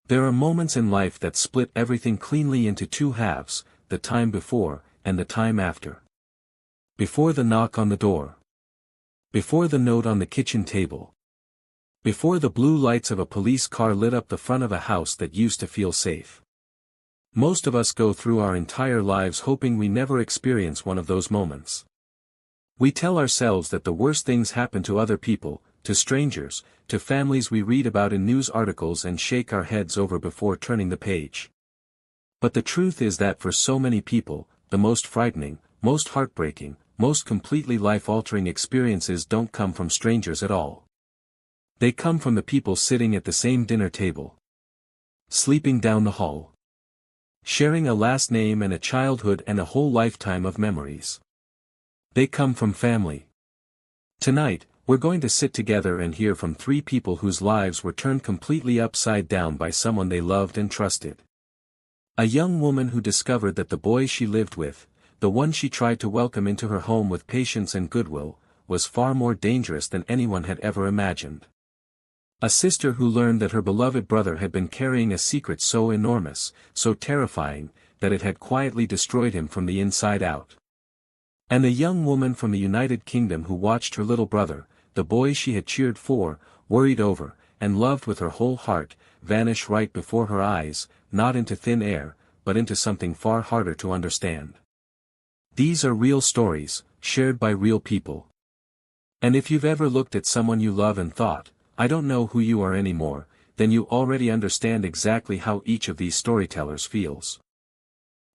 There are moments in life that split everything cleanly into two halves, the time before, and the time after. Before the knock on the door. Before the note on the kitchen table. Before the blue lights of a police car lit up the front of a house that used to feel safe. Most of us go through our entire lives hoping we never experience one of those moments. We tell ourselves that the worst things happen to other people, to strangers, to families we read about in news articles and shake our heads over before turning the page. But the truth is that for so many people, the most frightening, most heartbreaking, most completely life-altering experiences don't come from strangers at all. They come from the people sitting at the same dinner table. Sleeping down the hall. Sharing a last name and a childhood and a whole lifetime of memories. They come from family. Tonight, we're going to sit together and hear from three people whose lives were turned completely upside down by someone they loved and trusted. A young woman who discovered that the boy she lived with, the one she tried to welcome into her home with patience and goodwill, was far more dangerous than anyone had ever imagined. A sister who learned that her beloved brother had been carrying a secret so enormous, so terrifying, that it had quietly destroyed him from the inside out. And a young woman from the United Kingdom who watched her little brother, the boy she had cheered for, worried over, and loved with her whole heart, vanish right before her eyes, not into thin air, but into something far harder to understand. These are real stories, shared by real people. And if you've ever looked at someone you love and thought, I don't know who you are anymore, then you already understand exactly how each of these storytellers feels.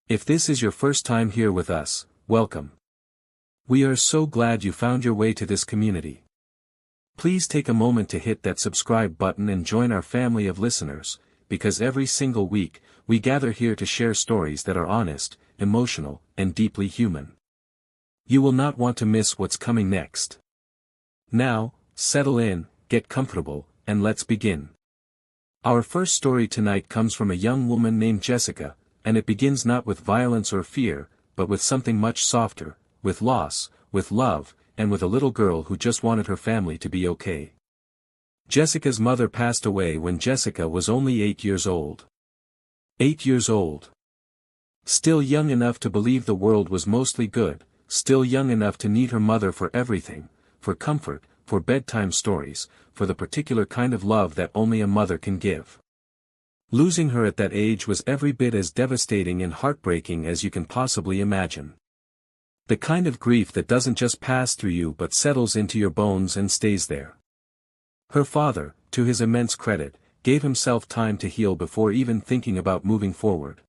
If this is your first time here with us, welcome. We are so glad you found your way to this community. Please take a moment to hit that subscribe button and join our family of listeners, because every single week, we gather here to share stories that are honest, emotional, and deeply human. You will not want to miss what's coming next. Now, settle in, get comfortable, and let's begin. Our first story tonight comes from a young woman named Jessica, and it begins not with violence or fear, but with something much softer, with loss, with love, and with a little girl who just wanted her family to be okay. Jessica's mother passed away when Jessica was only 8 years old. 8 years old. Still young enough to believe the world was mostly good, still young enough to need her mother for everything, for comfort, for bedtime stories, for the particular kind of love that only a mother can give. Losing her at that age was every bit as devastating and heartbreaking as you can possibly imagine. The kind of grief that doesn't just pass through you but settles into your bones and stays there. Her father, to his immense credit, gave himself time to heal before even thinking about moving forward.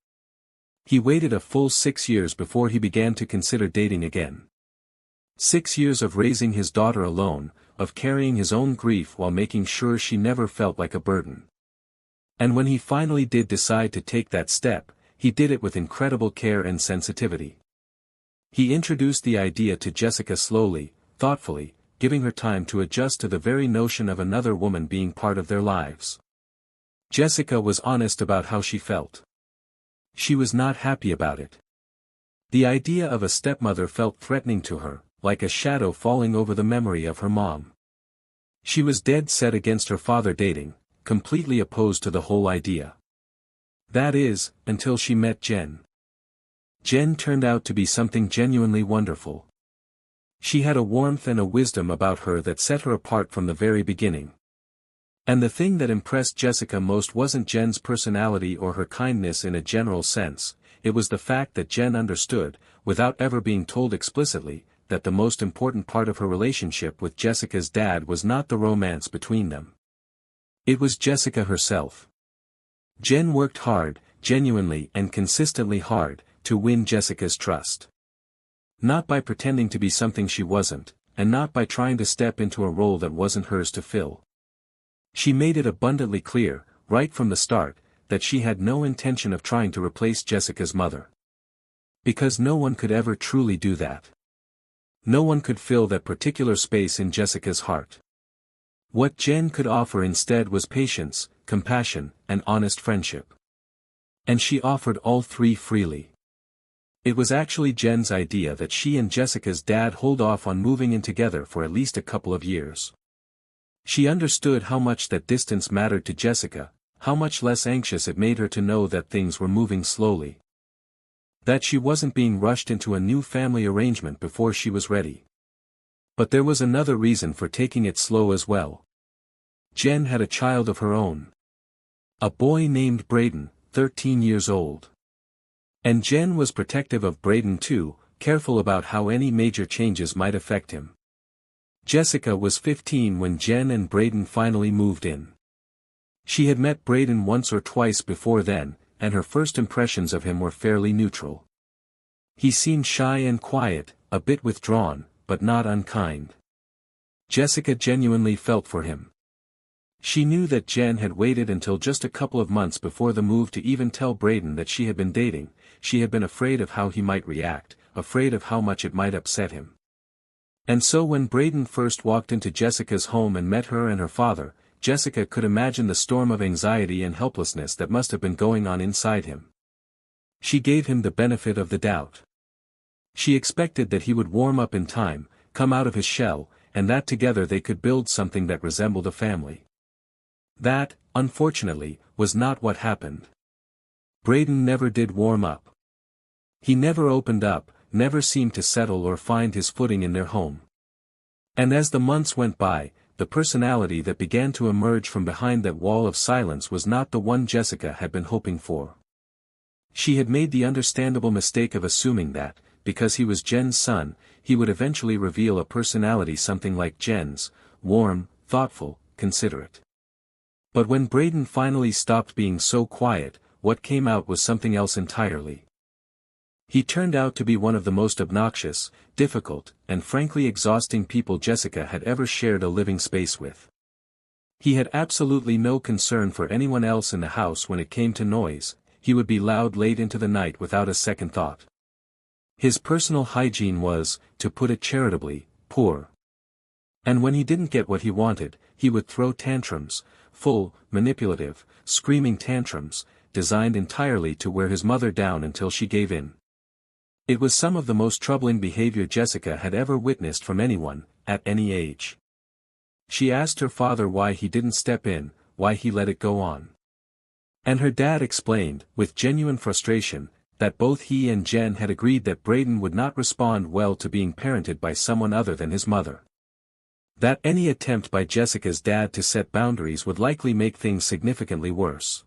He waited a full 6 years before he began to consider dating again. 6 years of raising his daughter alone, of carrying his own grief while making sure she never felt like a burden. And when he finally did decide to take that step, he did it with incredible care and sensitivity. He introduced the idea to Jessica slowly, thoughtfully, giving her time to adjust to the very notion of another woman being part of their lives. Jessica was honest about how she felt. She was not happy about it. The idea of a stepmother felt threatening to her, like a shadow falling over the memory of her mom. She was dead set against her father dating, completely opposed to the whole idea. That is, until she met Jen. Jen turned out to be something genuinely wonderful. She had a warmth and a wisdom about her that set her apart from the very beginning. And the thing that impressed Jessica most wasn't Jen's personality or her kindness in a general sense, it was the fact that Jen understood, without ever being told explicitly, that the most important part of her relationship with Jessica's dad was not the romance between them. It was Jessica herself. Jen worked hard, genuinely and consistently hard, to win Jessica's trust. Not by pretending to be something she wasn't, and not by trying to step into a role that wasn't hers to fill. She made it abundantly clear, right from the start, that she had no intention of trying to replace Jessica's mother. Because no one could ever truly do that. No one could fill that particular space in Jessica's heart. What Jen could offer instead was patience, compassion, and honest friendship. And she offered all three freely. It was actually Jen's idea that she and Jessica's dad hold off on moving in together for at least a couple of years. She understood how much that distance mattered to Jessica, how much less anxious it made her to know that things were moving slowly. That she wasn't being rushed into a new family arrangement before she was ready. But there was another reason for taking it slow as well. Jen had a child of her own. A boy named Braden, 13 years old. And Jen was protective of Braden too, careful about how any major changes might affect him. Jessica was 15 when Jen and Braden finally moved in. She had met Braden once or twice before then, and her first impressions of him were fairly neutral. He seemed shy and quiet, a bit withdrawn, but not unkind. Jessica genuinely felt for him. She knew that Jen had waited until just a couple of months before the move to even tell Braden that she had been dating. She had been afraid of how he might react, afraid of how much it might upset him. And so when Braden first walked into Jessica's home and met her and her father, Jessica could imagine the storm of anxiety and helplessness that must have been going on inside him. She gave him the benefit of the doubt. She expected that he would warm up in time, come out of his shell, and that together they could build something that resembled a family. That, unfortunately, was not what happened. Braden never did warm up. He never opened up, never seemed to settle or find his footing in their home. And as the months went by, the personality that began to emerge from behind that wall of silence was not the one Jessica had been hoping for. She had made the understandable mistake of assuming that, because he was Jen's son, he would eventually reveal a personality something like Jen's, warm, thoughtful, considerate. But when Braden finally stopped being so quiet, what came out was something else entirely. He turned out to be one of the most obnoxious, difficult, and frankly exhausting people Jessica had ever shared a living space with. He had absolutely no concern for anyone else in the house when it came to noise. He would be loud late into the night without a second thought. His personal hygiene was, to put it charitably, poor. And when he didn't get what he wanted, he would throw tantrums, full, manipulative, screaming tantrums, designed entirely to wear his mother down until she gave in. It was some of the most troubling behavior Jessica had ever witnessed from anyone, at any age. She asked her father why he didn't step in, why he let it go on. And her dad explained, with genuine frustration, that both he and Jen had agreed that Braden would not respond well to being parented by someone other than his mother. That any attempt by Jessica's dad to set boundaries would likely make things significantly worse.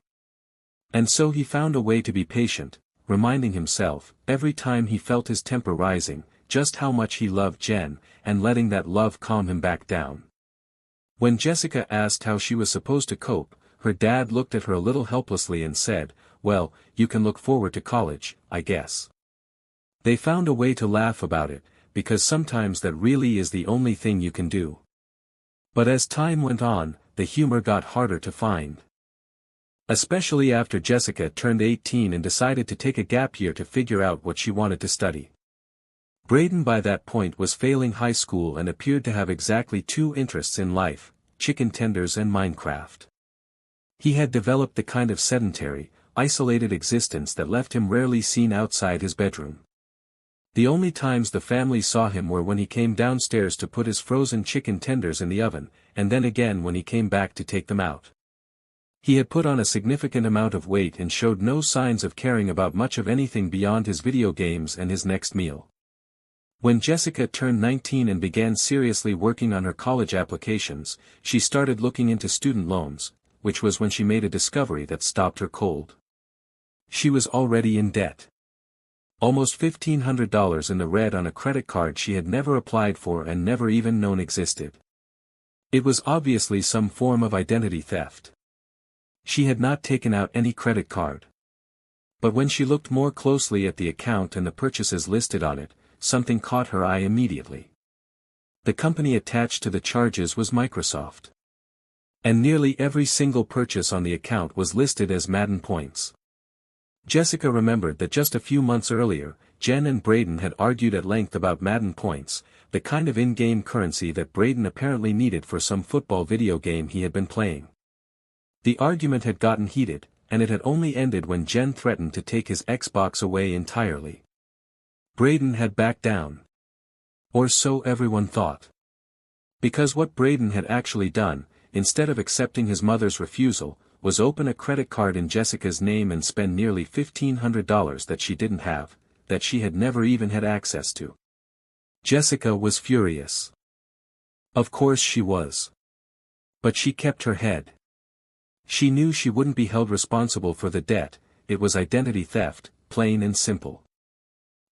And so he found a way to be patient, reminding himself, every time he felt his temper rising, just how much he loved Jen, and letting that love calm him back down. When Jessica asked how she was supposed to cope, her dad looked at her a little helplessly and said, "Well, you can look forward to college, I guess." They found a way to laugh about it, because sometimes that really is the only thing you can do. But as time went on, the humor got harder to find. Especially after Jessica turned 18 and decided to take a gap year to figure out what she wanted to study. Braden by that point was failing high school and appeared to have exactly two interests in life, chicken tenders and Minecraft. He had developed the kind of sedentary, isolated existence that left him rarely seen outside his bedroom. The only times the family saw him were when he came downstairs to put his frozen chicken tenders in the oven, and then again when he came back to take them out. He had put on a significant amount of weight and showed no signs of caring about much of anything beyond his video games and his next meal. When Jessica turned 19 and began seriously working on her college applications, she started looking into student loans, which was when she made a discovery that stopped her cold. She was already in debt. Almost $1,500 in the red on a credit card she had never applied for and never even known existed. It was obviously some form of identity theft. She had not taken out any credit card. But when she looked more closely at the account and the purchases listed on it, something caught her eye immediately. The company attached to the charges was Microsoft. And nearly every single purchase on the account was listed as Madden points. Jessica remembered that just a few months earlier, Jen and Braden had argued at length about Madden points, the kind of in-game currency that Braden apparently needed for some football video game he had been playing. The argument had gotten heated, and it had only ended when Jen threatened to take his Xbox away entirely. Braden had backed down. Or so everyone thought. Because what Braden had actually done, instead of accepting his mother's refusal, was open a credit card in Jessica's name and spend nearly $1,500 that she didn't have, that she had never even had access to. Jessica was furious. Of course she was. But she kept her head. She knew she wouldn't be held responsible for the debt. It was identity theft, plain and simple.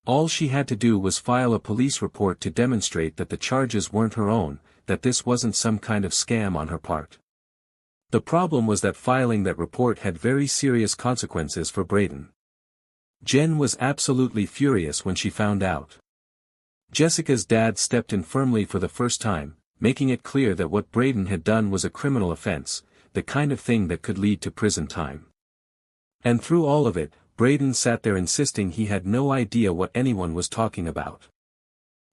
All she had to do was file a police report to demonstrate that the charges weren't her own, that this wasn't some kind of scam on her part. The problem was that filing that report had very serious consequences for Braden. Jen was absolutely furious when she found out. Jessica's dad stepped in firmly for the first time, making it clear that what Braden had done was a criminal offense, the kind of thing that could lead to prison time. And through all of it, Braden sat there insisting he had no idea what anyone was talking about.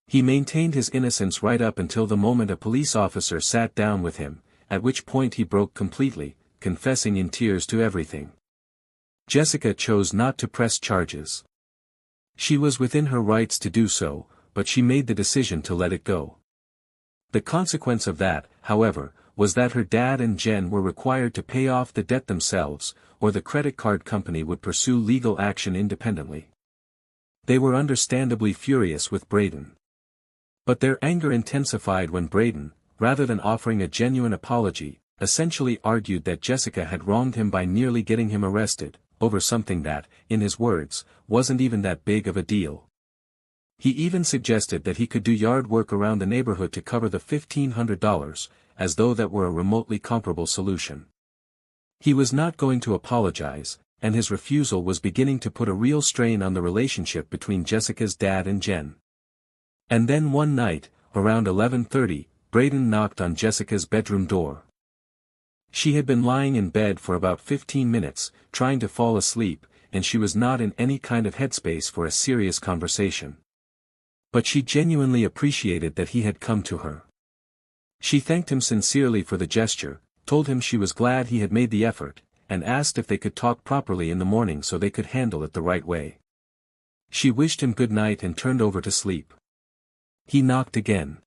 He maintained his innocence right up until the moment a police officer sat down with him, at which point he broke completely, confessing in tears to everything. Jessica chose not to press charges. She was within her rights to do so, but she made the decision to let it go. The consequence of that, however, was that her dad and Jen were required to pay off the debt themselves, or the credit card company would pursue legal action independently. They were understandably furious with Braden. But their anger intensified when Braden, rather than offering a genuine apology, essentially argued that Jessica had wronged him by nearly getting him arrested, over something that, in his words, wasn't even that big of a deal. He even suggested that he could do yard work around the neighborhood to cover the $1,500, as though that were a remotely comparable solution. He was not going to apologize, and his refusal was beginning to put a real strain on the relationship between Jessica's dad and Jen. And then one night, around 11:30, Braden knocked on Jessica's bedroom door. She had been lying in bed for about 15 minutes, trying to fall asleep, and she was not in any kind of headspace for a serious conversation. But she genuinely appreciated that he had come to her. She thanked him sincerely for the gesture, told him she was glad he had made the effort, and asked if they could talk properly in the morning so they could handle it the right way. She wished him good night and turned over to sleep. He knocked again.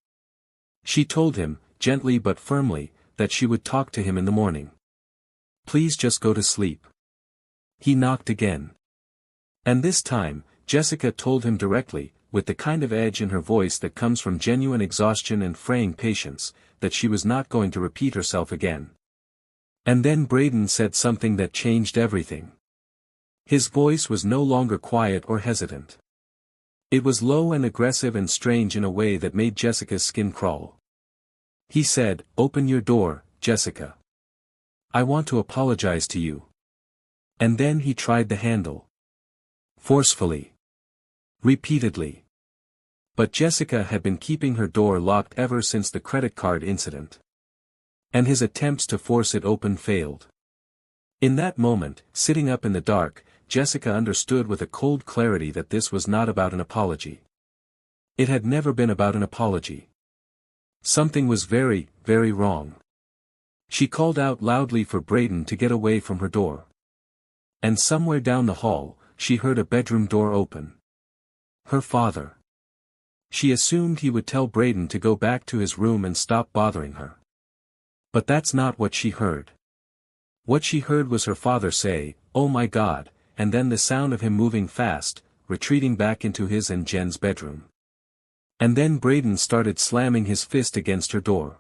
She told him, gently but firmly, that she would talk to him in the morning. Please just go to sleep. He knocked again. And this time, Jessica told him directly, with the kind of edge in her voice that comes from genuine exhaustion and fraying patience, that she was not going to repeat herself again. And then Braden said something that changed everything. His voice was no longer quiet or hesitant. It was low and aggressive and strange in a way that made Jessica's skin crawl. He said, "Open your door, Jessica. I want to apologize to you." And then he tried the handle. Forcefully. Repeatedly. But Jessica had been keeping her door locked ever since the credit card incident. And his attempts to force it open failed. In that moment, sitting up in the dark, Jessica understood with a cold clarity that this was not about an apology. It had never been about an apology. Something was very, very wrong. She called out loudly for Braden to get away from her door. And somewhere down the hall, she heard a bedroom door open. Her father. She assumed he would tell Braden to go back to his room and stop bothering her. But that's not what she heard. What she heard was her father say, "Oh my God," and then the sound of him moving fast, retreating back into his and Jen's bedroom. And then Braden started slamming his fist against her door.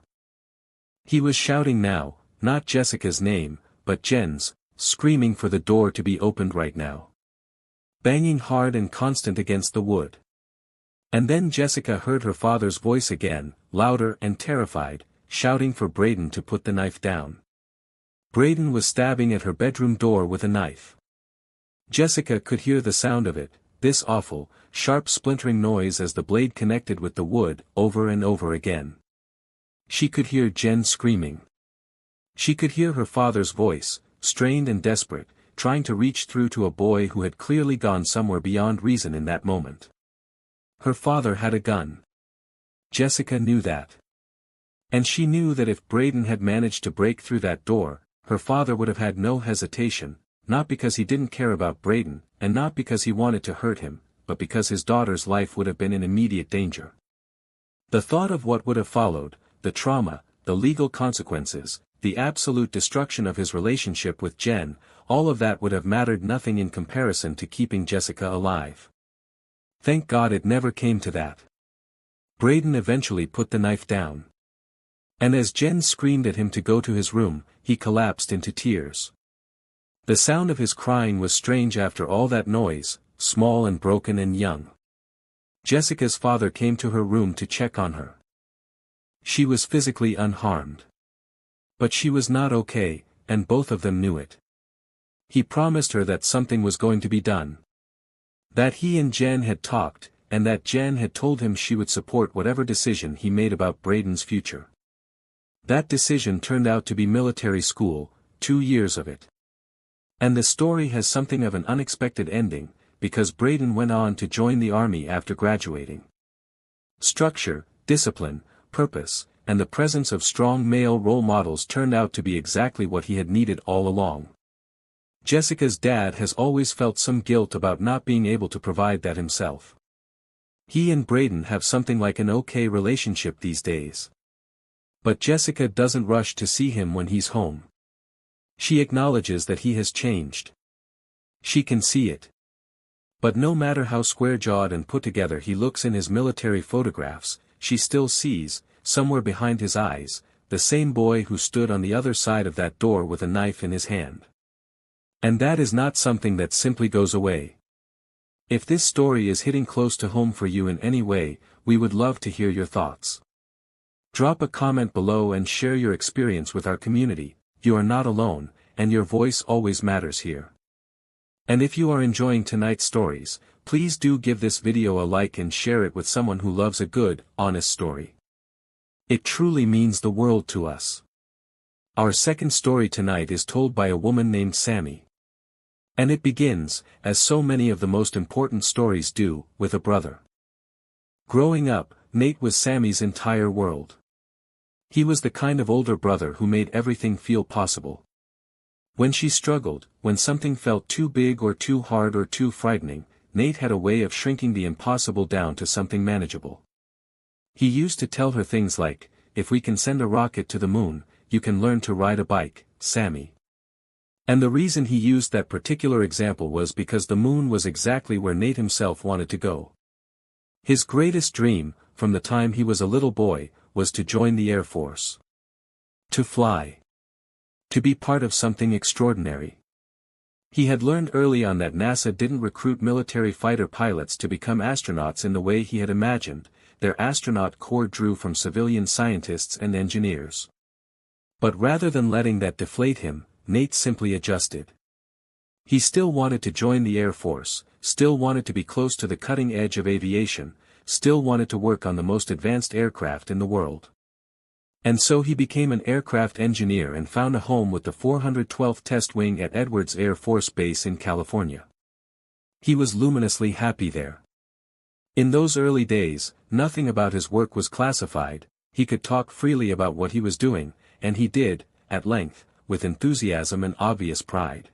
He was shouting now, not Jessica's name, but Jen's, screaming for the door to be opened right now. Banging hard and constant against the wood. And then Jessica heard her father's voice again, louder and terrified, shouting for Braden to put the knife down. Braden was stabbing at her bedroom door with a knife. Jessica could hear the sound of it, this awful, sharp splintering noise as the blade connected with the wood, over and over again. She could hear Jen screaming. She could hear her father's voice, strained and desperate, trying to reach through to a boy who had clearly gone somewhere beyond reason in that moment. Her father had a gun. Jessica knew that. And she knew that if Braden had managed to break through that door, her father would have had no hesitation, not because he didn't care about Braden, and not because he wanted to hurt him, but because his daughter's life would have been in immediate danger. The thought of what would have followed, the trauma, the legal consequences, the absolute destruction of his relationship with Jen, all of that would have mattered nothing in comparison to keeping Jessica alive. Thank God it never came to that. Braden eventually put the knife down. And as Jen screamed at him to go to his room, he collapsed into tears. The sound of his crying was strange after all that noise, small and broken and young. Jessica's father came to her room to check on her. She was physically unharmed. But she was not okay, and both of them knew it. He promised her that something was going to be done. That he and Jen had talked, and that Jen had told him she would support whatever decision he made about Braden's future. That decision turned out to be military school, 2 years of it. And the story has something of an unexpected ending, because Braden went on to join the army after graduating. Structure, discipline, purpose, and the presence of strong male role models turned out to be exactly what he had needed all along. Jessica's dad has always felt some guilt about not being able to provide that himself. He and Braden have something like an okay relationship these days. But Jessica doesn't rush to see him when he's home. She acknowledges that he has changed. She can see it. But no matter how square-jawed and put together he looks in his military photographs, she still sees, somewhere behind his eyes, the same boy who stood on the other side of that door with a knife in his hand. And that is not something that simply goes away. If this story is hitting close to home for you in any way, we would love to hear your thoughts. Drop a comment below and share your experience with our community. You are not alone, and your voice always matters here. And if you are enjoying tonight's stories, please do give this video a like and share it with someone who loves a good, honest story. It truly means the world to us. Our second story tonight is told by a woman named Sammy. And it begins, as so many of the most important stories do, with a brother. Growing up, Nate was Sammy's entire world. He was the kind of older brother who made everything feel possible. When she struggled, when something felt too big or too hard or too frightening, Nate had a way of shrinking the impossible down to something manageable. He used to tell her things like, "If we can send a rocket to the moon, you can learn to ride a bike, Sammy." And the reason he used that particular example was because the moon was exactly where Nate himself wanted to go. His greatest dream, from the time he was a little boy, was to join the Air Force. To fly. To be part of something extraordinary. He had learned early on that NASA didn't recruit military fighter pilots to become astronauts in the way he had imagined. Their astronaut corps drew from civilian scientists and engineers. But rather than letting that deflate him, Nate simply adjusted. He still wanted to join the Air Force, still wanted to be close to the cutting edge of aviation, still wanted to work on the most advanced aircraft in the world. And so he became an aircraft engineer and found a home with the 412th Test Wing at Edwards Air Force Base in California. He was luminously happy there. In those early days, nothing about his work was classified. He could talk freely about what he was doing, and he did, at length, with enthusiasm and obvious pride.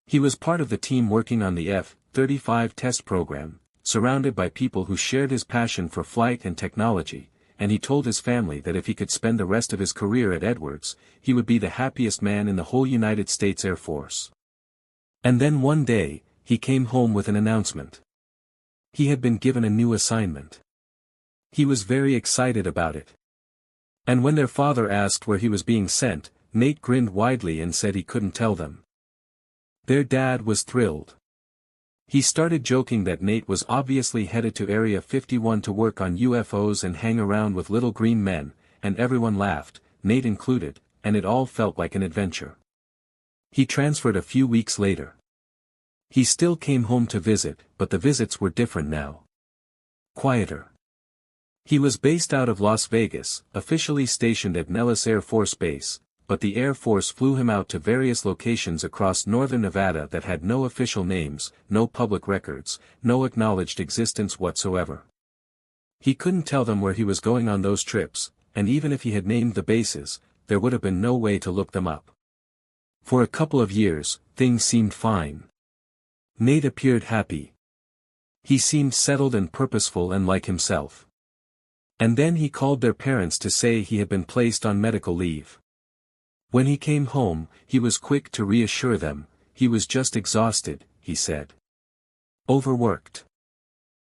He was part of the team working on the F-35 test program, surrounded by people who shared his passion for flight and technology, and he told his family that if he could spend the rest of his career at Edwards, he would be the happiest man in the whole United States Air Force. And then one day, he came home with an announcement. He had been given a new assignment. He was very excited about it. And when their father asked where he was being sent, Nate grinned widely and said he couldn't tell them. Their dad was thrilled. He started joking that Nate was obviously headed to Area 51 to work on UFOs and hang around with little green men, and everyone laughed, Nate included, and it all felt like an adventure. He transferred a few weeks later. He still came home to visit, but the visits were different now. Quieter. He was based out of Las Vegas, officially stationed at Nellis Air Force Base, but the Air Force flew him out to various locations across northern Nevada that had no official names, no public records, no acknowledged existence whatsoever. He couldn't tell them where he was going on those trips, and even if he had named the bases, there would have been no way to look them up. For a couple of years, things seemed fine. Nate appeared happy. He seemed settled and purposeful and like himself. And then he called their parents to say he had been placed on medical leave. When he came home, he was quick to reassure them. He was just exhausted, he said. Overworked.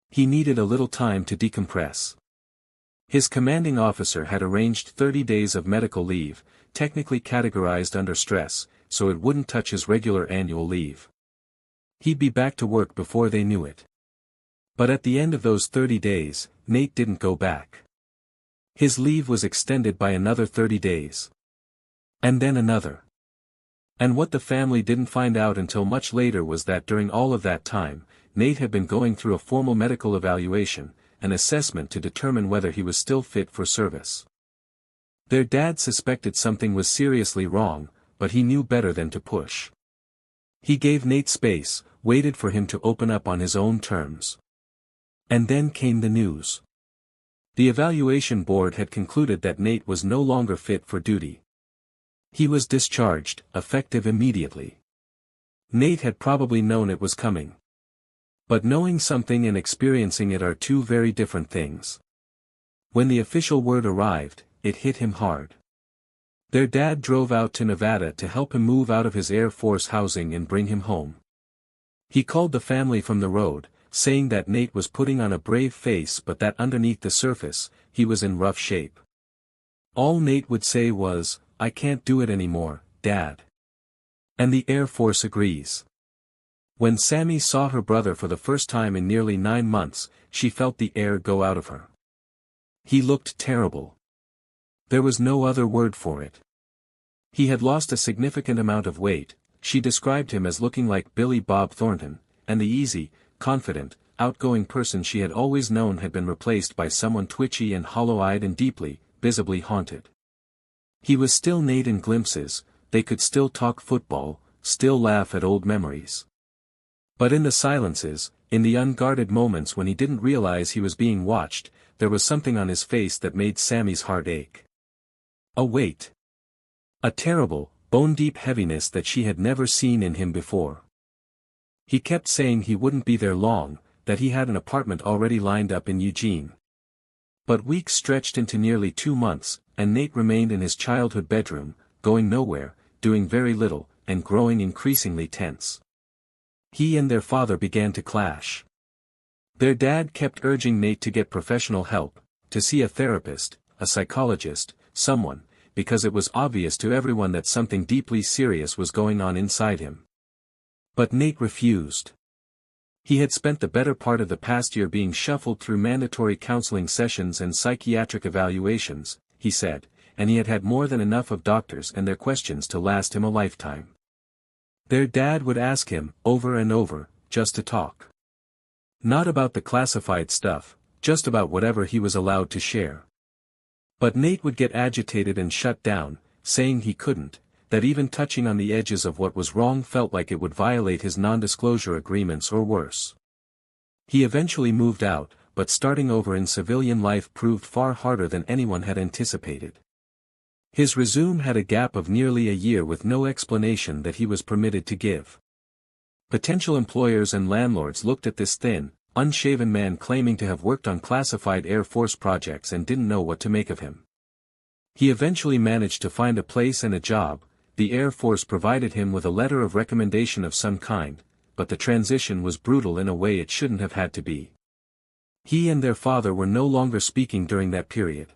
He needed a little time to decompress. His commanding officer had arranged 30 days of medical leave, technically categorized under stress, so it wouldn't touch his regular annual leave. He'd be back to work before they knew it. But at the end of those 30 days, Nate didn't go back. His leave was extended by another 30 days. And then another. And what the family didn't find out until much later was that during all of that time, Nate had been going through a formal medical evaluation, an assessment to determine whether he was still fit for service. Their dad suspected something was seriously wrong, but he knew better than to push. He gave Nate space, waited for him to open up on his own terms. And then came the news. The evaluation board had concluded that Nate was no longer fit for duty. He was discharged, effective immediately. Nate had probably known it was coming. But knowing something and experiencing it are two very different things. When the official word arrived, it hit him hard. Their dad drove out to Nevada to help him move out of his Air Force housing and bring him home. He called the family from the road, saying that Nate was putting on a brave face but that underneath the surface, he was in rough shape. All Nate would say was, "I can't do it anymore, Dad." And the Air Force agrees. When Sammy saw her brother for the first time in nearly 9 months, she felt the air go out of her. He looked terrible. There was no other word for it. He had lost a significant amount of weight. She described him as looking like Billy Bob Thornton, and the easy, confident, outgoing person she had always known had been replaced by someone twitchy and hollow-eyed and deeply, visibly haunted. He was still Nate in glimpses, they could still talk football, still laugh at old memories. But in the silences, in the unguarded moments when he didn't realize he was being watched, there was something on his face that made Sammy's heart ache. A weight. A terrible, bone-deep heaviness that she had never seen in him before. He kept saying he wouldn't be there long, that he had an apartment already lined up in Eugene. But weeks stretched into nearly 2 months, and Nate remained in his childhood bedroom, going nowhere, doing very little, and growing increasingly tense. He and their father began to clash. Their dad kept urging Nate to get professional help, to see a therapist, a psychologist, someone, because it was obvious to everyone that something deeply serious was going on inside him. But Nate refused. He had spent the better part of the past year being shuffled through mandatory counseling sessions and psychiatric evaluations, he said, and he had had more than enough of doctors and their questions to last him a lifetime. Their dad would ask him, over and over, just to talk. Not about the classified stuff, just about whatever he was allowed to share. But Nate would get agitated and shut down, saying he couldn't, that even touching on the edges of what was wrong felt like it would violate his non-disclosure agreements or worse. He eventually moved out, but starting over in civilian life proved far harder than anyone had anticipated. His resume had a gap of nearly a year with no explanation that he was permitted to give. Potential employers and landlords looked at this thin, unshaven man claiming to have worked on classified Air Force projects and didn't know what to make of him. He eventually managed to find a place and a job. The Air Force provided him with a letter of recommendation of some kind, but the transition was brutal in a way it shouldn't have had to be. He and their father were no longer speaking during that period.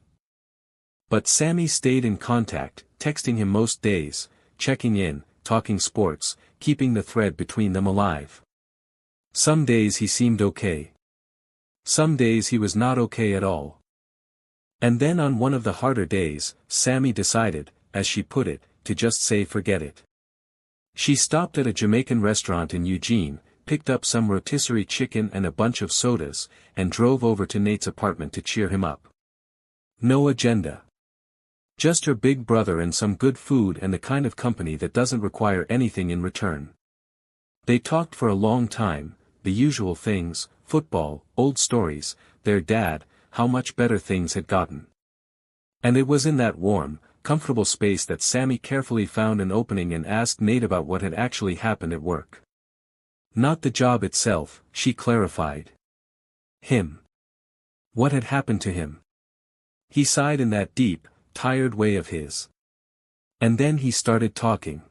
But Sammy stayed in contact, texting him most days, checking in, talking sports, keeping the thread between them alive. Some days he seemed okay. Some days he was not okay at all. And then on one of the harder days, Sammy decided, as she put it, to just say forget it. She stopped at a Jamaican restaurant in Eugene, picked up some rotisserie chicken and a bunch of sodas, and drove over to Nate's apartment to cheer him up. No agenda. Just her big brother and some good food and the kind of company that doesn't require anything in return. They talked for a long time, the usual things, football, old stories, their dad, how much better things had gotten. And it was in that warm, comfortable space that Sammy carefully found an opening and asked Nate about what had actually happened at work. Not the job itself, she clarified. Him. What had happened to him? He sighed in that deep, tired way of his. And then he started talking.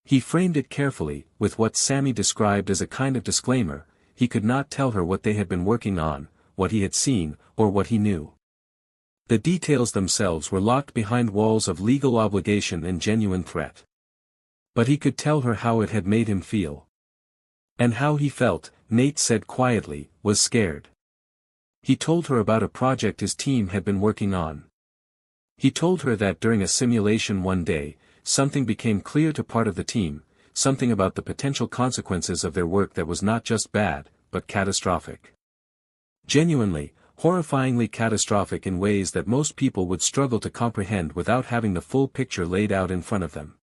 He framed it carefully, with what Sammy described as a kind of disclaimer. He could not tell her what they had been working on, what he had seen, or what he knew. The details themselves were locked behind walls of legal obligation and genuine threat. But he could tell her how it had made him feel. And how he felt, Nate said quietly, was scared. He told her about a project his team had been working on. He told her that during a simulation one day, something became clear to part of the team, something about the potential consequences of their work that was not just bad, but catastrophic. Genuinely, horrifyingly catastrophic in ways that most people would struggle to comprehend without having the full picture laid out in front of them.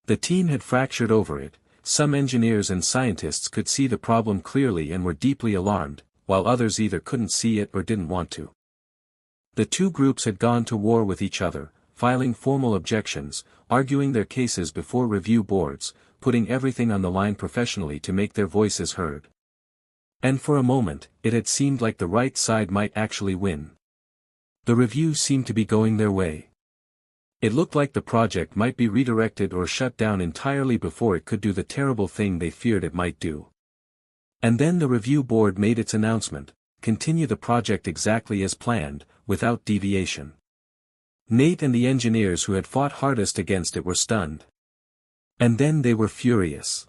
The team had fractured over it. Some engineers and scientists could see the problem clearly and were deeply alarmed, while others either couldn't see it or didn't want to. The two groups had gone to war with each other, filing formal objections, arguing their cases before review boards, putting everything on the line professionally to make their voices heard. And for a moment, it had seemed like the right side might actually win. The review seemed to be going their way. It looked like the project might be redirected or shut down entirely before it could do the terrible thing they feared it might do. And then the review board made its announcement: continue the project exactly as planned, without deviation. Nate and the engineers who had fought hardest against it were stunned. And then they were furious.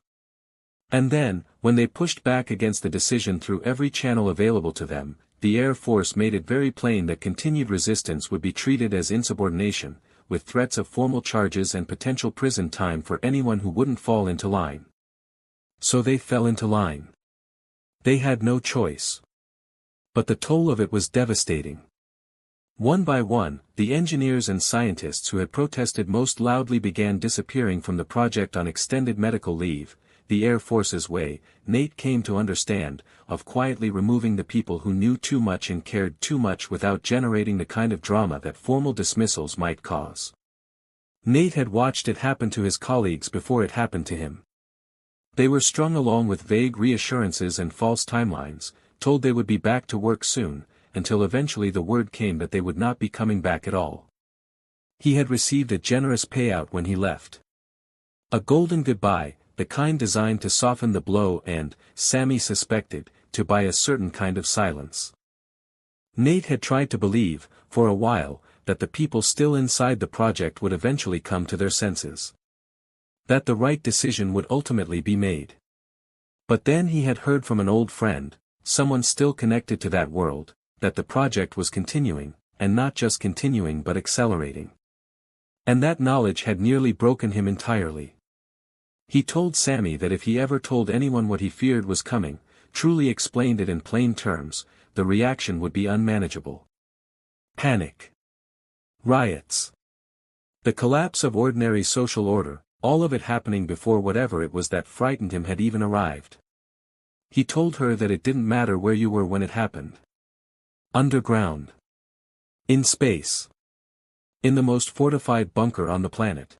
And then, when they pushed back against the decision through every channel available to them, the Air Force made it very plain that continued resistance would be treated as insubordination, with threats of formal charges and potential prison time for anyone who wouldn't fall into line. So they fell into line. They had no choice. But the toll of it was devastating. One by one, the engineers and scientists who had protested most loudly began disappearing from the project on extended medical leave, the Air Force's way, Nate came to understand, of quietly removing the people who knew too much and cared too much without generating the kind of drama that formal dismissals might cause. Nate had watched it happen to his colleagues before it happened to him. They were strung along with vague reassurances and false timelines, told they would be back to work soon, until eventually the word came that they would not be coming back at all. He had received a generous payout when he left. A golden goodbye, the kind designed to soften the blow and, Sammy suspected, to buy a certain kind of silence. Nate had tried to believe, for a while, that the people still inside the project would eventually come to their senses. That the right decision would ultimately be made. But then he had heard from an old friend, someone still connected to that world, that the project was continuing, and not just continuing but accelerating. And that knowledge had nearly broken him entirely. He told Sammy that if he ever told anyone what he feared was coming, truly explained it in plain terms, the reaction would be unmanageable. Panic. Riots. The collapse of ordinary social order, all of it happening before whatever it was that frightened him had even arrived. He told her that it didn't matter where you were when it happened. Underground. In space. In the most fortified bunker on the planet.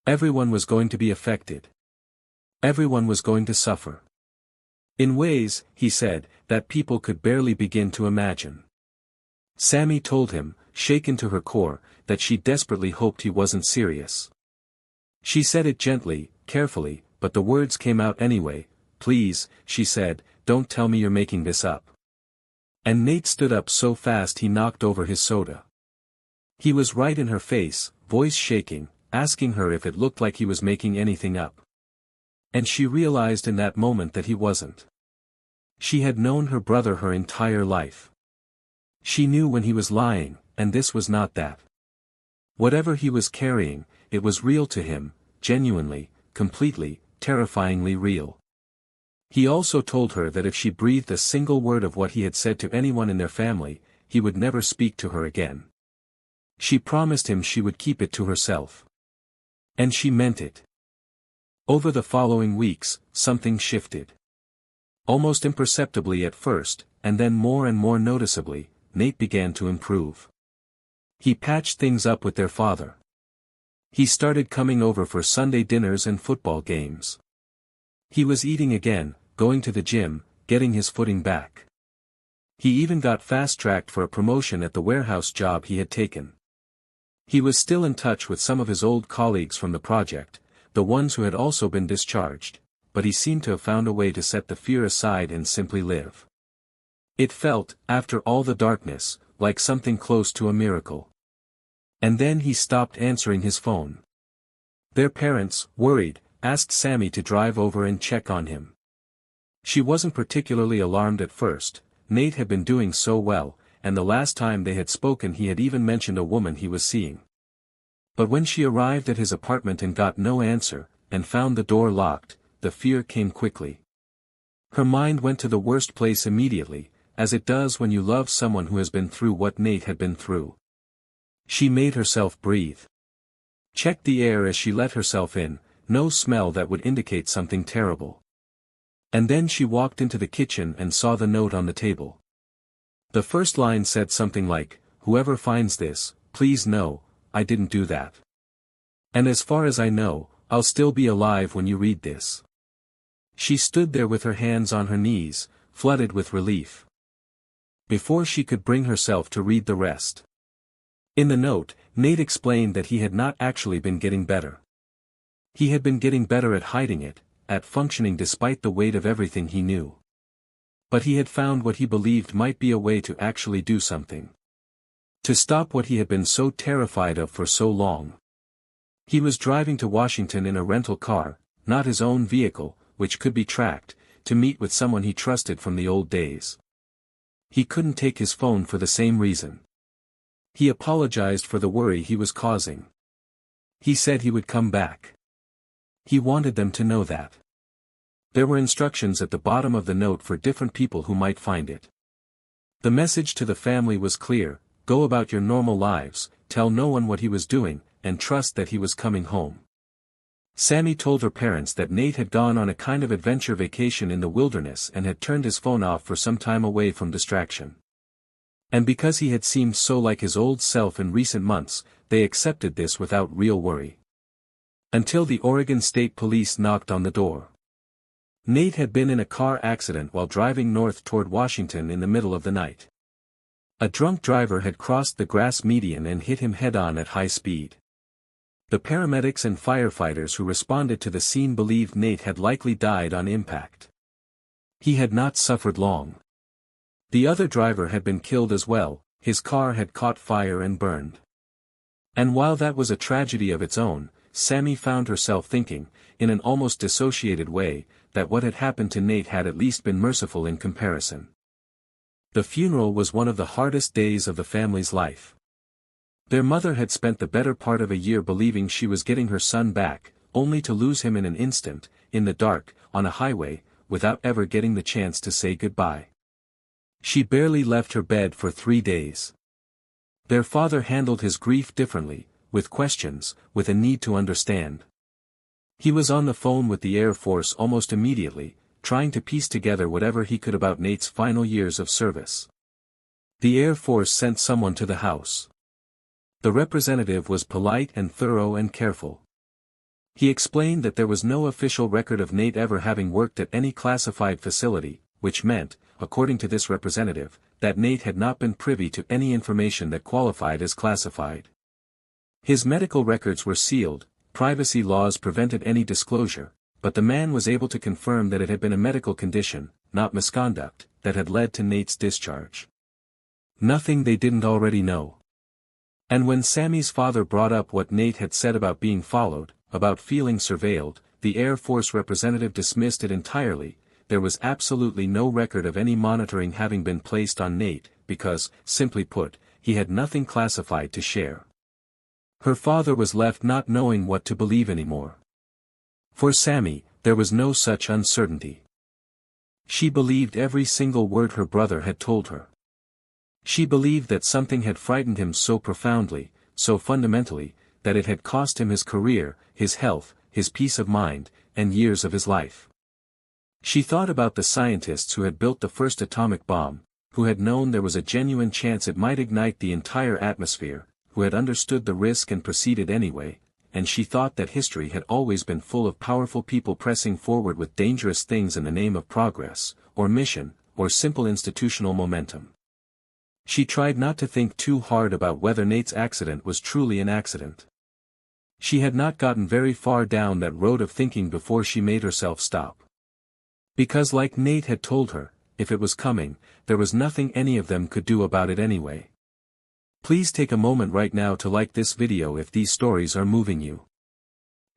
Everyone was going to be affected. Everyone was going to suffer. In ways, he said, that people could barely begin to imagine. Sammy told him, shaken to her core, that she desperately hoped he wasn't serious. She said it gently, carefully, but the words came out anyway. Please, she said, don't tell me you're making this up. And Nate stood up so fast he knocked over his soda. He was right in her face, voice shaking, asking her if it looked like he was making anything up. And she realized in that moment that he wasn't. She had known her brother her entire life. She knew when he was lying, and this was not that. Whatever he was carrying, it was real to him, genuinely, completely, terrifyingly real. He also told her that if she breathed a single word of what he had said to anyone in their family, he would never speak to her again. She promised him she would keep it to herself. And she meant it. Over the following weeks, something shifted. Almost imperceptibly at first, and then more and more noticeably, Nate began to improve. He patched things up with their father. He started coming over for Sunday dinners and football games. He was eating again, going to the gym, getting his footing back. He even got fast-tracked for a promotion at the warehouse job he had taken. He was still in touch with some of his old colleagues from the project, the ones who had also been discharged, but he seemed to have found a way to set the fear aside and simply live. It felt, after all the darkness, like something close to a miracle. And then he stopped answering his phone. Their parents, worried, asked Sammy to drive over and check on him. She wasn't particularly alarmed at first. Nate had been doing so well, and the last time they had spoken he had even mentioned a woman he was seeing. But when she arrived at his apartment and got no answer, and found the door locked, the fear came quickly. Her mind went to the worst place immediately, as it does when you love someone who has been through what Nate had been through. She made herself breathe. Checked the air as she let herself in, no smell that would indicate something terrible. And then she walked into the kitchen and saw the note on the table. The first line said something like, "Whoever finds this, please know, I didn't do that. And as far as I know, I'll still be alive when you read this." She stood there with her hands on her knees, flooded with relief. Before she could bring herself to read the rest. In the note, Nate explained that he had not actually been getting better. He had been getting better at hiding it, at functioning despite the weight of everything he knew. But he had found what he believed might be a way to actually do something. To stop what he had been so terrified of for so long. He was driving to Washington in a rental car, not his own vehicle, which could be tracked, to meet with someone he trusted from the old days. He couldn't take his phone for the same reason. He apologized for the worry he was causing. He said he would come back. He wanted them to know that. There were instructions at the bottom of the note for different people who might find it. The message to the family was clear: go about your normal lives, tell no one what he was doing, and trust that he was coming home. Sammy told her parents that Nate had gone on a kind of adventure vacation in the wilderness and had turned his phone off for some time away from distraction. And because he had seemed so like his old self in recent months, they accepted this without real worry. Until the Oregon State Police knocked on the door. Nate had been in a car accident while driving north toward Washington in the middle of the night. A drunk driver had crossed the grass median and hit him head-on at high speed. The paramedics and firefighters who responded to the scene believed Nate had likely died on impact. He had not suffered long. The other driver had been killed as well, his car had caught fire and burned. And while that was a tragedy of its own, Sammy found herself thinking, in an almost dissociated way, that what had happened to Nate had at least been merciful in comparison. The funeral was one of the hardest days of the family's life. Their mother had spent the better part of a year believing she was getting her son back, only to lose him in an instant, in the dark, on a highway, without ever getting the chance to say goodbye. She barely left her bed for 3 days. Their father handled his grief differently, with questions, with a need to understand. He was on the phone with the Air Force almost immediately, trying to piece together whatever he could about Nate's final years of service. The Air Force sent someone to the house. The representative was polite and thorough and careful. He explained that there was no official record of Nate ever having worked at any classified facility, which meant, according to this representative, that Nate had not been privy to any information that qualified as classified. His medical records were sealed, privacy laws prevented any disclosure, but the man was able to confirm that it had been a medical condition, not misconduct, that had led to Nate's discharge. Nothing they didn't already know. And when Sammy's father brought up what Nate had said about being followed, about feeling surveilled, the Air Force representative dismissed it entirely. There was absolutely no record of any monitoring having been placed on Nate, because, simply put, he had nothing classified to share. Her father was left not knowing what to believe anymore. For Sammy, there was no such uncertainty. She believed every single word her brother had told her. She believed that something had frightened him so profoundly, so fundamentally, that it had cost him his career, his health, his peace of mind, and years of his life. She thought about the scientists who had built the first atomic bomb, who had known there was a genuine chance it might ignite the entire atmosphere, who had understood the risk and proceeded anyway, and she thought that history had always been full of powerful people pressing forward with dangerous things in the name of progress, or mission, or simple institutional momentum. She tried not to think too hard about whether Nate's accident was truly an accident. She had not gotten very far down that road of thinking before she made herself stop. Because like Nate had told her, if it was coming, there was nothing any of them could do about it anyway. Please take a moment right now to like this video if these stories are moving you.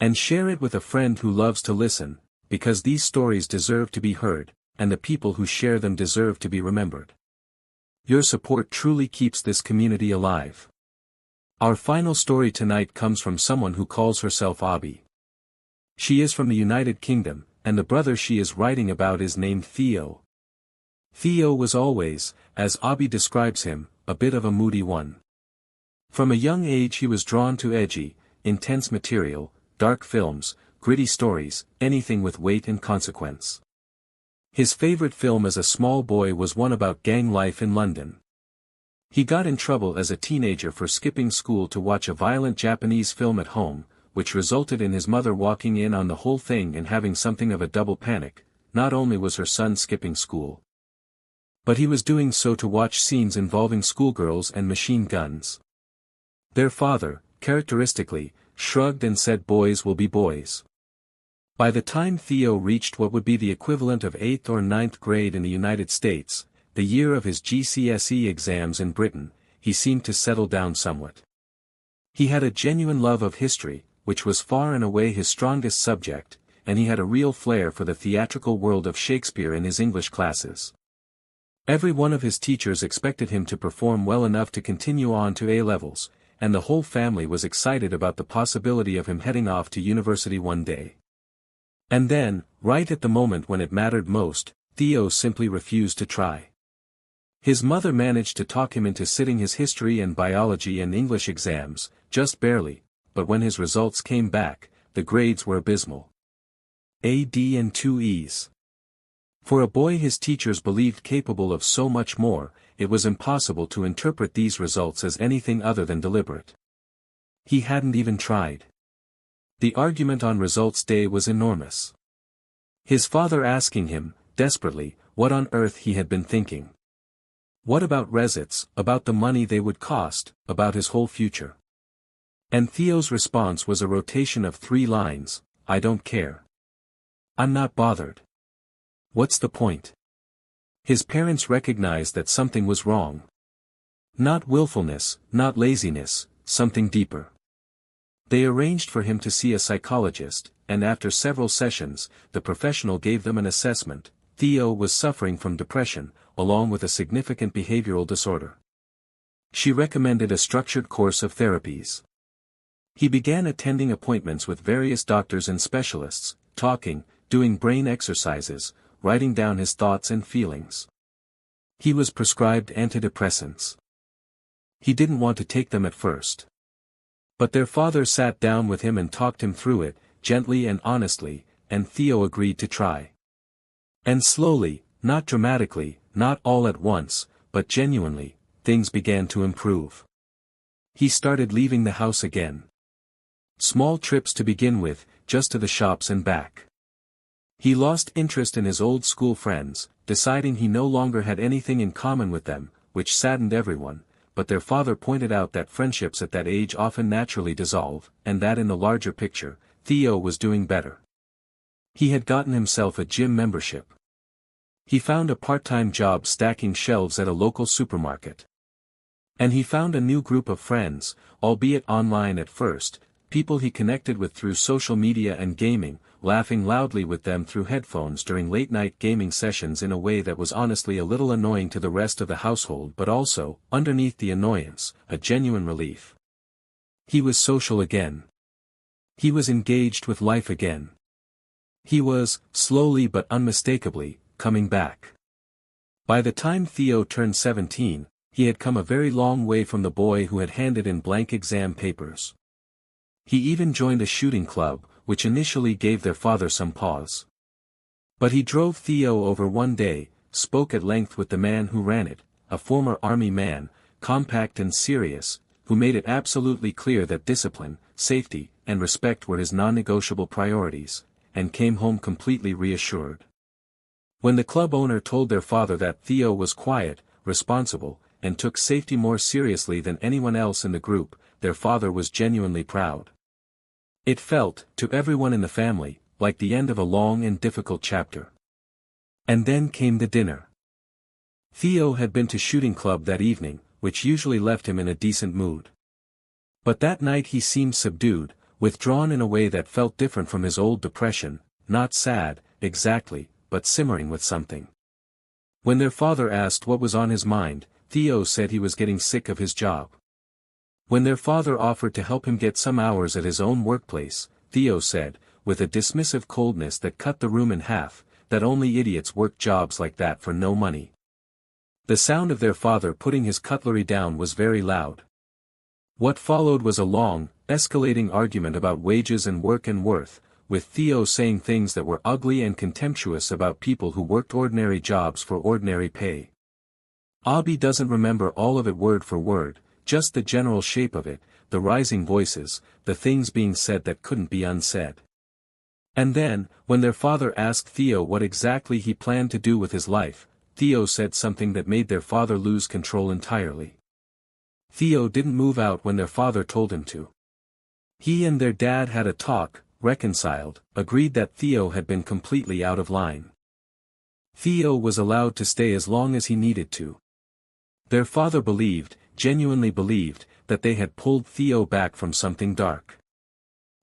And share it with a friend who loves to listen, because these stories deserve to be heard, and the people who share them deserve to be remembered. Your support truly keeps this community alive. Our final story tonight comes from someone who calls herself Abby. She is from the United Kingdom, and the brother she is writing about is named Theo. Theo was always, as Abby describes him, a bit of a moody one. From a young age he was drawn to edgy, intense material, dark films, gritty stories, anything with weight and consequence. His favorite film as a small boy was one about gang life in London. He got in trouble as a teenager for skipping school to watch a violent Japanese film at home, which resulted in his mother walking in on the whole thing and having something of a double panic. Not only was her son skipping school, but he was doing so to watch scenes involving schoolgirls and machine guns. Their father, characteristically, shrugged and said boys will be boys. By the time Theo reached what would be the equivalent of 8th or 9th grade in the United States, the year of his GCSE exams in Britain, he seemed to settle down somewhat. He had a genuine love of history, which was far and away his strongest subject, and he had a real flair for the theatrical world of Shakespeare in his English classes. Every one of his teachers expected him to perform well enough to continue on to A-levels, and the whole family was excited about the possibility of him heading off to university one day. And then, right at the moment when it mattered most, Theo simply refused to try. His mother managed to talk him into sitting his history and biology and English exams, just barely, but when his results came back, the grades were abysmal. A D and 2 E's. For a boy his teachers believed capable of so much more, it was impossible to interpret these results as anything other than deliberate. He hadn't even tried. The argument on results day was enormous. His father asking him, desperately, what on earth he had been thinking. What about results, about the money they would cost, about his whole future? And Theo's response was a rotation of 3 lines, I don't care. I'm not bothered. What's the point? His parents recognized that something was wrong. Not willfulness, not laziness, something deeper. They arranged for him to see a psychologist, and after several sessions, the professional gave them an assessment. Theo was suffering from depression, along with a significant behavioral disorder. She recommended a structured course of therapies. He began attending appointments with various doctors and specialists, talking, doing brain exercises, writing down his thoughts and feelings. He was prescribed antidepressants. He didn't want to take them at first. But their father sat down with him and talked him through it, gently and honestly, and Theo agreed to try. And slowly, not dramatically, not all at once, but genuinely, things began to improve. He started leaving the house again. Small trips to begin with, just to the shops and back. He lost interest in his old school friends, deciding he no longer had anything in common with them, which saddened everyone, but their father pointed out that friendships at that age often naturally dissolve, and that in the larger picture, Theo was doing better. He had gotten himself a gym membership. He found a part-time job stacking shelves at a local supermarket. And he found a new group of friends, albeit online at first, people he connected with through social media and gaming, laughing loudly with them through headphones during late-night gaming sessions in a way that was honestly a little annoying to the rest of the household but also, underneath the annoyance, a genuine relief. He was social again. He was engaged with life again. He was, slowly but unmistakably, coming back. By the time Theo turned 17, he had come a very long way from the boy who had handed in blank exam papers. He even joined a shooting club, which initially gave their father some pause. But he drove Theo over one day, spoke at length with the man who ran it, a former army man, compact and serious, who made it absolutely clear that discipline, safety, and respect were his non-negotiable priorities, and came home completely reassured. When the club owner told their father that Theo was quiet, responsible, and took safety more seriously than anyone else in the group, their father was genuinely proud. It felt, to everyone in the family, like the end of a long and difficult chapter. And then came the dinner. Theo had been to shooting club that evening, which usually left him in a decent mood. But that night he seemed subdued, withdrawn in a way that felt different from his old depression, not sad, exactly, but simmering with something. When their father asked what was on his mind, Theo said he was getting sick of his job. When their father offered to help him get some hours at his own workplace, Theo said, with a dismissive coldness that cut the room in half, that only idiots work jobs like that for no money. The sound of their father putting his cutlery down was very loud. What followed was a long, escalating argument about wages and worth, with Theo saying things that were ugly and contemptuous about people who worked ordinary jobs for ordinary pay. Abi doesn't remember all of it word for word, just the general shape of it, the rising voices, the things being said that couldn't be unsaid. And then, when their father asked Theo what exactly he planned to do with his life, Theo said something that made their father lose control entirely. Theo didn't move out when their father told him to. He and their dad had a talk, reconciled, agreed that Theo had been completely out of line. Theo was allowed to stay as long as he needed to. Their father believed, genuinely believed, that they had pulled Theo back from something dark.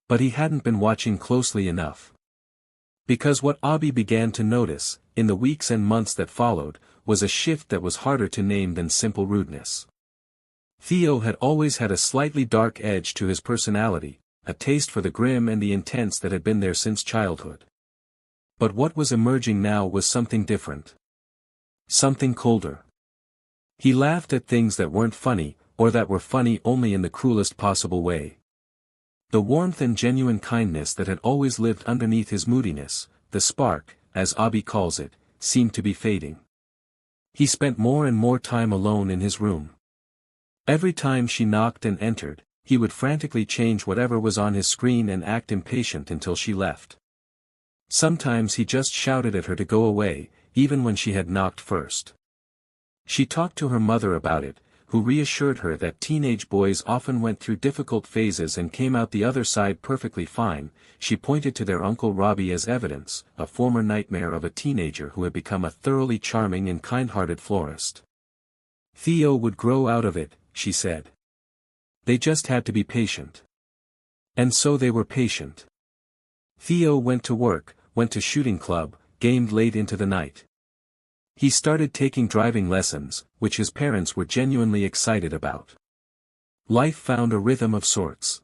But he hadn't been watching closely enough. Because what Abi began to notice, in the weeks and months that followed, was a shift that was harder to name than simple rudeness. Theo had always had a slightly dark edge to his personality, a taste for the grim and the intense that had been there since childhood. But what was emerging now was something different. Something colder. He laughed at things that weren't funny, or that were funny only in the cruelest possible way. The warmth and genuine kindness that had always lived underneath his moodiness, the spark, as Abi calls it, seemed to be fading. He spent more and more time alone in his room. Every time she knocked and entered, he would frantically change whatever was on his screen and act impatient until she left. Sometimes he just shouted at her to go away, even when she had knocked first. She talked to her mother about it, who reassured her that teenage boys often went through difficult phases and came out the other side perfectly fine. She pointed to their Uncle Robbie as evidence, a former nightmare of a teenager who had become a thoroughly charming and kind-hearted florist. Theo would grow out of it, she said. They just had to be patient. And so they were patient. Theo went to work, went to shooting club, gamed late into the night. He started taking driving lessons, which his parents were genuinely excited about. Life found a rhythm of sorts.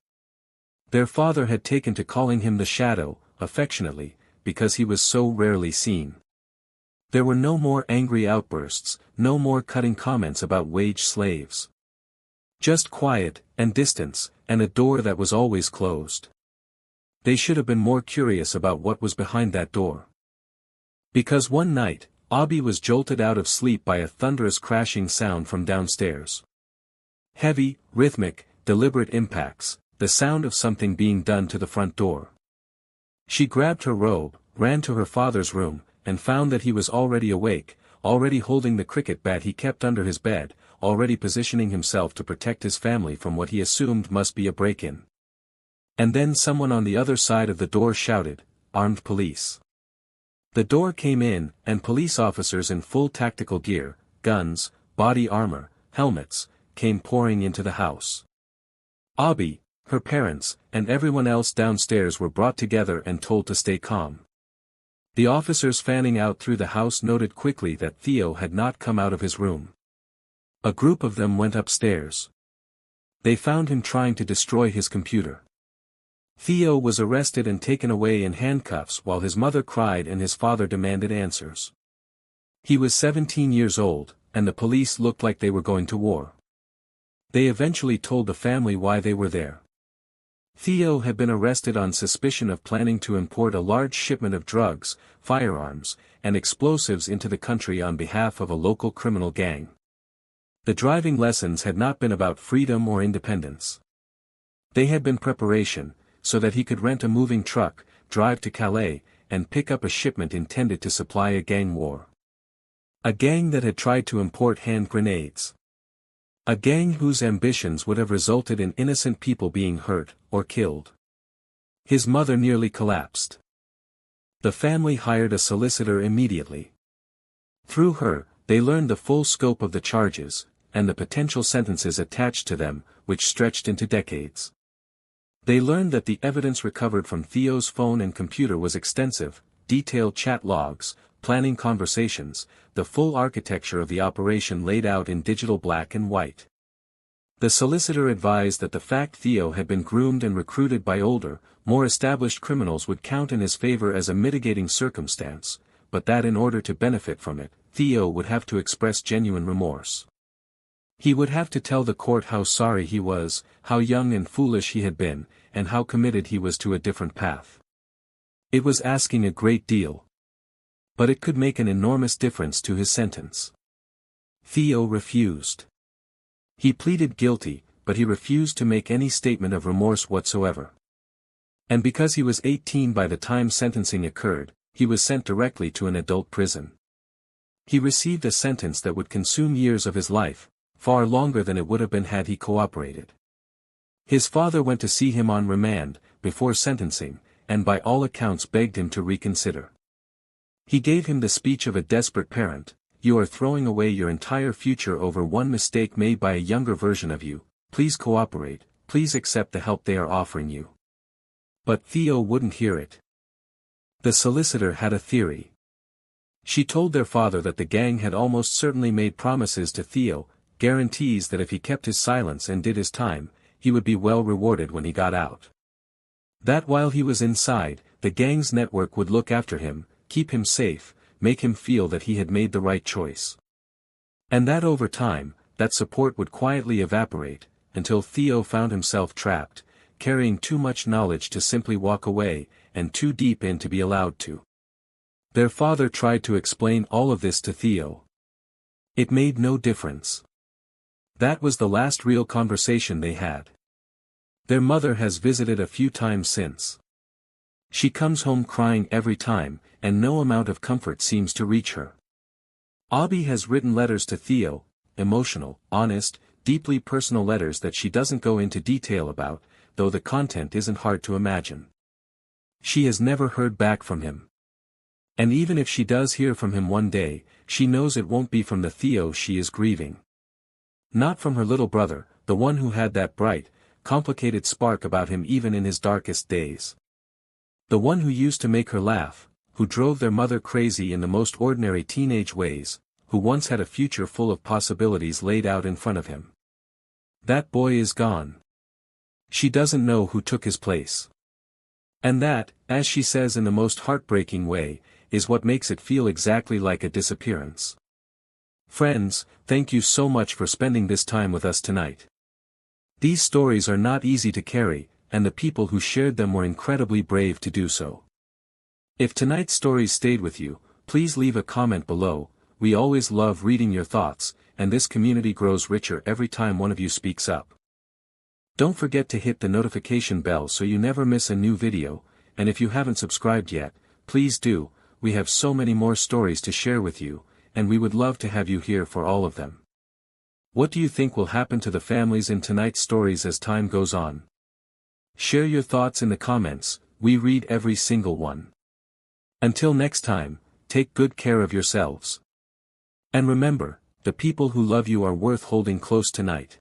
Their father had taken to calling him the Shadow, affectionately, because he was so rarely seen. There were no more angry outbursts, no more cutting comments about wage slaves. Just quiet, and distance, and a door that was always closed. They should have been more curious about what was behind that door. Because one night, Abi was jolted out of sleep by a thunderous crashing sound from downstairs. Heavy, rhythmic, deliberate impacts, the sound of something being done to the front door. She grabbed her robe, ran to her father's room, and found that he was already awake, already holding the cricket bat he kept under his bed, already positioning himself to protect his family from what he assumed must be a break-in. And then someone on the other side of the door shouted, "Armed police." The door came in, and police officers in full tactical gear, guns, body armor, helmets, came pouring into the house. Abi, her parents, and everyone else downstairs were brought together and told to stay calm. The officers fanning out through the house noted quickly that Theo had not come out of his room. A group of them went upstairs. They found him trying to destroy his computer. Theo was arrested and taken away in handcuffs while his mother cried and his father demanded answers. He was 17 years old, and the police looked like they were going to war. They eventually told the family why they were there. Theo had been arrested on suspicion of planning to import a large shipment of drugs, firearms, and explosives into the country on behalf of a local criminal gang. The driving lessons had not been about freedom or independence. They had been preparation, so that he could rent a moving truck, drive to Calais, and pick up a shipment intended to supply a gang war. A gang that had tried to import hand grenades. A gang whose ambitions would have resulted in innocent people being hurt, or killed. His mother nearly collapsed. The family hired a solicitor immediately. Through her, they learned the full scope of the charges, and the potential sentences attached to them, which stretched into decades. They learned that the evidence recovered from Theo's phone and computer was extensive, detailed chat logs, planning conversations, the full architecture of the operation laid out in digital black and white. The solicitor advised that the fact Theo had been groomed and recruited by older, more established criminals would count in his favor as a mitigating circumstance, but that in order to benefit from it, Theo would have to express genuine remorse. He would have to tell the court how sorry he was, how young and foolish he had been, and how committed he was to a different path. It was asking a great deal. But it could make an enormous difference to his sentence. Theo refused. He pleaded guilty, but he refused to make any statement of remorse whatsoever. And because he was 18 by the time sentencing occurred, he was sent directly to an adult prison. He received a sentence that would consume years of his life, far longer than it would have been had he cooperated. His father went to see him on remand, before sentencing, and by all accounts begged him to reconsider. He gave him the speech of a desperate parent: "You are throwing away your entire future over one mistake made by a younger version of you, please cooperate, please accept the help they are offering you." But Theo wouldn't hear it. The solicitor had a theory. She told their father that the gang had almost certainly made promises to Theo, guarantees that if he kept his silence and did his time, he would be well rewarded when he got out. That while he was inside, the gang's network would look after him, keep him safe, make him feel that he had made the right choice. And that over time, that support would quietly evaporate, until Theo found himself trapped, carrying too much knowledge to simply walk away, and too deep in to be allowed to. Their father tried to explain all of this to Theo. It made no difference. That was the last real conversation they had. Their mother has visited a few times since. She comes home crying every time, and no amount of comfort seems to reach her. Abby has written letters to Theo, emotional, honest, deeply personal letters that she doesn't go into detail about, though the content isn't hard to imagine. She has never heard back from him. And even if she does hear from him one day, she knows it won't be from the Theo she is grieving. Not from her little brother, the one who had that bright, complicated spark about him even in his darkest days. The one who used to make her laugh, who drove their mother crazy in the most ordinary teenage ways, who once had a future full of possibilities laid out in front of him. That boy is gone. She doesn't know who took his place. And that, as she says in the most heartbreaking way, is what makes it feel exactly like a disappearance. Friends, thank you so much for spending this time with us tonight. These stories are not easy to carry, and the people who shared them were incredibly brave to do so. If tonight's stories stayed with you, please leave a comment below. We always love reading your thoughts, and this community grows richer every time one of you speaks up. Don't forget to hit the notification bell so you never miss a new video, and if you haven't subscribed yet, please do. We have so many more stories to share with you, and we would love to have you here for all of them. What do you think will happen to the families in tonight's stories as time goes on? Share your thoughts in the comments, we read every single one. Until next time, take good care of yourselves. And remember, the people who love you are worth holding close tonight.